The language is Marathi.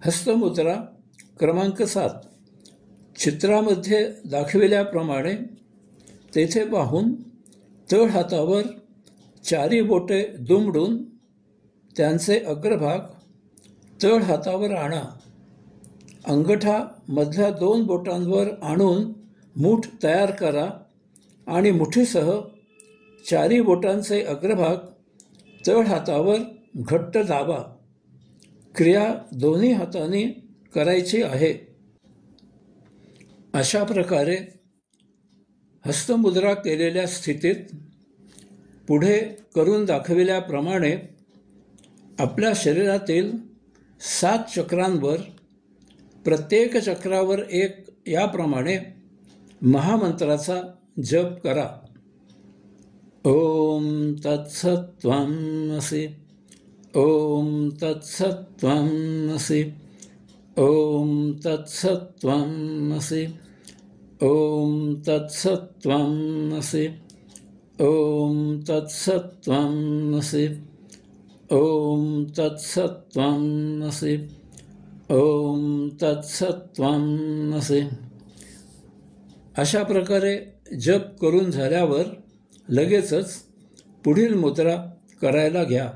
हस्तमुद्रा क्रमांक 7. चित्रामध्ये दाखविल्याप्रमाणे तेथे पाहून तळ हातावर चारी बोटे दुमडून त्यांचे अग्रभाग तळ हातावर आणा. अंगठा मधल्या 2 बोटांवर आणून मूठ तयार करा आणि मुठीसह चारी बोटांचे अग्रभाग तळ हातावर घट्ट दाबा. क्रिया दोन्ही हातांनी करायची आहे. अशा प्रकारे हस्तमुद्रा केलेल्या स्थितीत पुढे करून दाखविल्याप्रमाणे आपल्या शरीरातील 7 चक्रांवर प्रत्येक चक्रावर एक याप्रमाणे महामंत्राचा जप करा. ओम तत्सत्त्वमसि. ओम तत्सत्त्वमसि. ओम तत्सत्त्वमसि. ओम तत्सत्त्वमसि. ओम तत्सत्त्वमसि. ओम तत्सत्त्वमसि. ओम तत्सत्त्वमसि. अशा प्रकारे जप करून झाल्यावर लगेचच पुढील मुद्रा करायला घ्या.